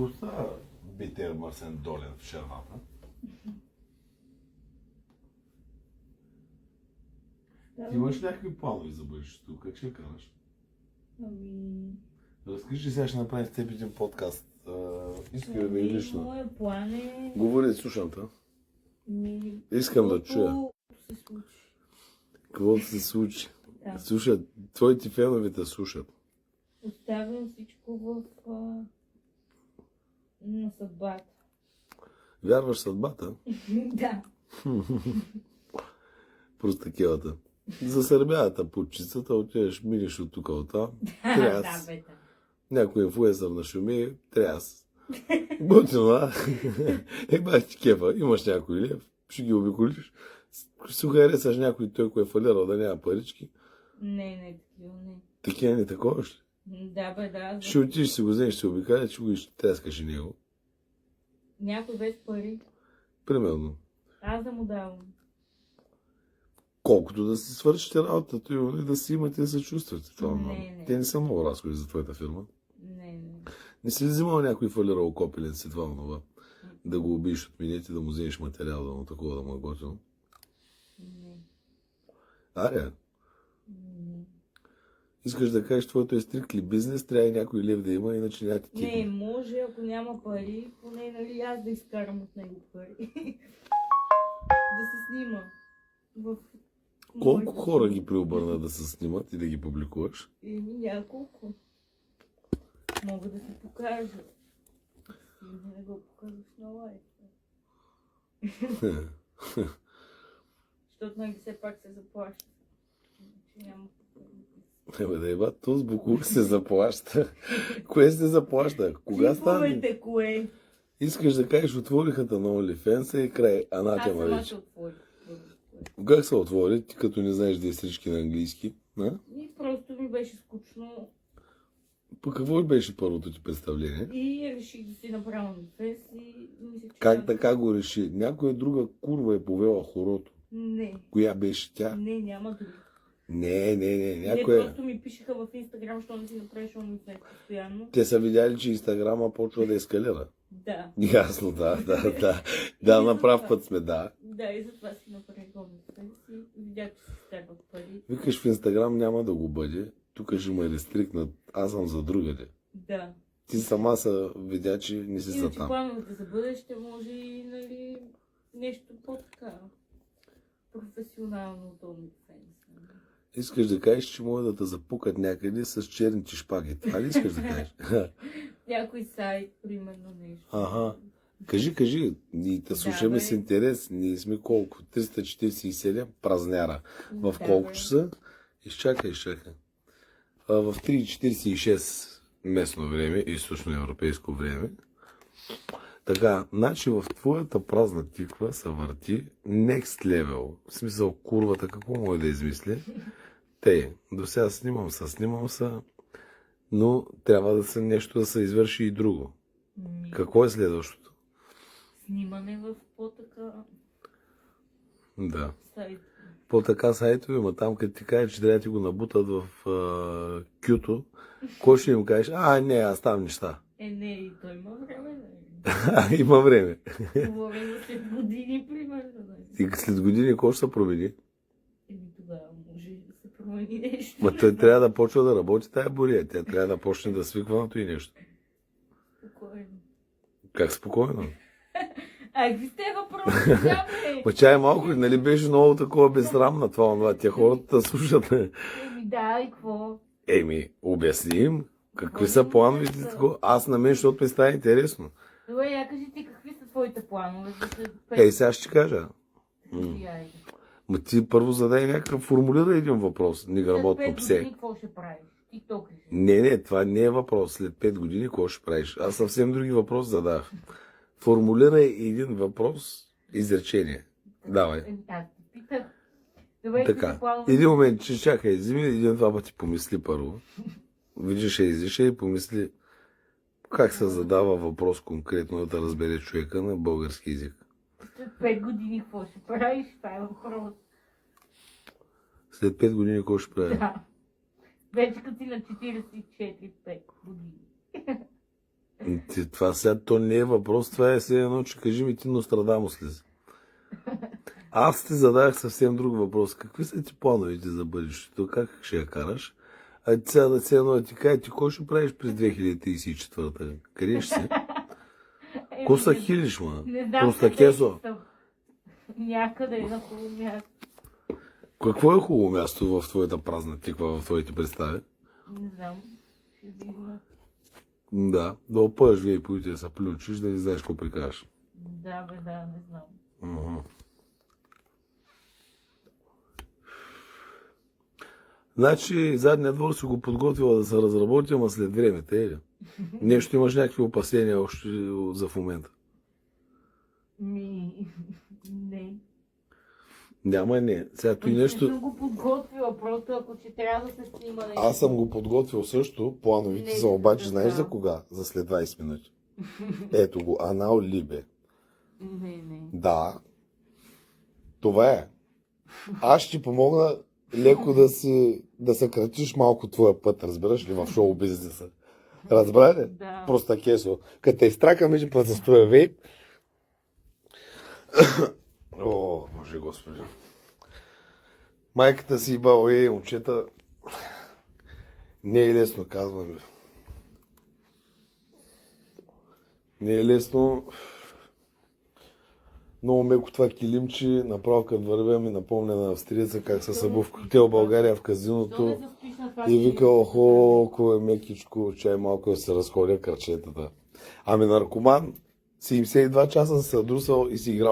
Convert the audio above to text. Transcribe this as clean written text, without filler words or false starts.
коста битер мърсен долен в шервата? Ти имаш някакви планове за бъдещето? Как ще караш? Разкажи, сега ще направим с теб един подкаст. Искам да ми лично. Моя план е... Говори, слушам те. Искам да чуя. Се случи. Каквото се случи. Да. Слушат, твоите фенове те слушат. Оставям всичко на съдбата. Вярваш в съдбата? Да. Просто такивата. Засърбяват путчицата, отидеш, минеш от тук от там. Трябва. Да, бе, да. Някой инфлуенсър на шуми, трябва. Бутина, бах ти кефа, имаш някой лев, ще ги обиколиш. Ще харесаш някой той, кой е фалирал да няма парички. Не, такива не. Такива не такова ли? Да, бе, да. Ще отидеш, ще го вземеш, ще обикаля, ще го тряскаш и него. Някой без пари. Примерно. Аз да му давам. Колкото да си свършите работата и да си имате да се чувствате. Това Не. Те не са много разходи за твоята фирма. Не. Не си ли взимал някой фалирал копелен си това онова? Да го убиеш от минете, да му вземеш материал, да му такова, да му е готино? Не. Аре, искаш да кажеш, твоето е стрикли бизнес, трябва и някой лев да има, иначе няма ти Не, може, ако няма пари, поне нали аз да изкарам от него пари. Да се снима. Колко хора ги преобърна да се снимат и да ги публикуваш? Няколко. Мога да се покажа. Не го показваш на лайф. Защото нали все пак се заплаща. Няма. Да еба, този буклук се заплаща. Кое се заплаща? Кога стане? Чиповете кое? Искаш да кажеш, отвориха на OnlyFans и край анатема Аз вече. сама се отворих. Как се отвори, ти като не знаеш да е срички на английски? А? И просто ми беше скучно. По какво беше първото ти представление? И реших да си направя фест и мисля, че... Как така го реши? Някоя друга курва е повела хорото. Не. Коя беше тя? Не, няма друг. Не, Те някоя... просто ми пишеха в Инстаграм, що не си направиш OnlyFans постоянно. Те са видяли, че Инстаграма почва да ескалира. Да. Ясно, да. Да, на прав път сме, да. Да, и затова си направих OnlyFans и видях, че си стърват пари. Викаш в Инстаграм няма да го бъде. Тук ще ме рестрикнат. Аз съм за другаде. Да. Ти сама са видя, че не си за Иначе там. плановете за бъдеще може и нали, нещо по-така професионално от OnlyFans. Искаш да кажеш, че могат да те запукат някъде с черните шпаги. Това ли искаш да кажеш? Някой сайт, примерно нещо. Ага. Кажи, ние те слушаме бе. с интерес. Ние сме колко? 347 празняра. В Да, колко бе. часа? Изчакай. В 3:46 местно време, източноевропейско време. Така, значи в твоята празна тиква се върти next level. В смисъл, курвата, какво може да измисли? До сега снимам се, но трябва да се нещо да се извърши и друго. Какво е следващото? Снимане в по-така Да. сайт. По-така сайтове, ма там, като ти кажеш, че трябва да ти го набутат в кюто, кой ще им кажеш? Не, аз там неща. Не, и той има време, нали? Има време. Говорим за след години, примерно. Нали? И след години какво ще се промени? Тогава може да се промени нещо. Ма той трябва да почва да работи тая бория. Тя трябва да почне да свиква на това и нещо. Спокойно. Как спокойно? Какви сте въпроси? Ма чай малко, нали беше много такова безсрамна това. Тя хората да слушат. Да, и какво? Обясни им. Какви са плановете? Аз на мен, защото ми става интересно. Добре, я кажи ти какви са твоите планове? За Сега ще ти кажа. Ма ти първо задай някакъв, формулира един въпрос. Неграмотно псе. След 5 години какво ще правиш? TikTok ли ще? Не, това не е въпрос. След 5 години какво ще правиш? Аз съвсем други въпрос задах. Формулирай един въпрос, изречение. Давай. Аз ти питах. Добре, Така. Един момент, чакай, вземи един-два пъти помисли първо. Видиш излиша и помисли как се задава въпрос конкретно да разбере човека на български език. След 5 години какво ще правиш? Това е въпрос. След 5 години какво ще правиш? Да. Вече като си на 44-5 години. Това сега то не е въпрос, това е все едно, че кажи ми ти Нострадамус ли си? Аз ти задах съвсем друг въпрос. Какви са ти плановете за бъдещето? Как ще я караш? А ти сега да се едно да ти кажа, ти кой ще правиш през 2034? Къде ще си? Ко са хилиш, ма? Не знам Просто къде кесо. съм. Някъде на хубаво място. Какво е хубаво място в твоята празна тиква, в твоите представи? Не знам. Ще видим. Да, да опъш вие по да се плючиш, да не знаеш какво прикажеш. Да, бе, да, не знам. Мгм. Значи задният двор си го подготвила да се разработи, ама след време, те ли? Нещо имаш някакви опасения още за в момента. Не. Няма не. Сега той Не нещо... съм го подготвила, просто ако ще трябва да се снима нещо. Аз съм го подготвил също, плановите Не, са обаче, да, знаеш да. за кога? За след 20 минути. Ето го, Анал Либе. Не. Да. Това е. Аз ще ти помогна леко да съкратиш малко твоя път, разбираш ли, в шоу бизнеса. Разбра ли? Да. Просто кесо. Като те изтрака между път с твоя вейп. О, Боже Господи. Майката си баба, момчета. Не е лесно, казвам ви. Не е лесно. Много меко това килимче, направо като вървя ми напомня на австриеца как се събу в хотел България в Защо казиното не заспиш на това? и вика, охо, кое е мекичко, чай малко да се разходя кръчетата. Ами наркоман, 72 часа се съдрусал и си играл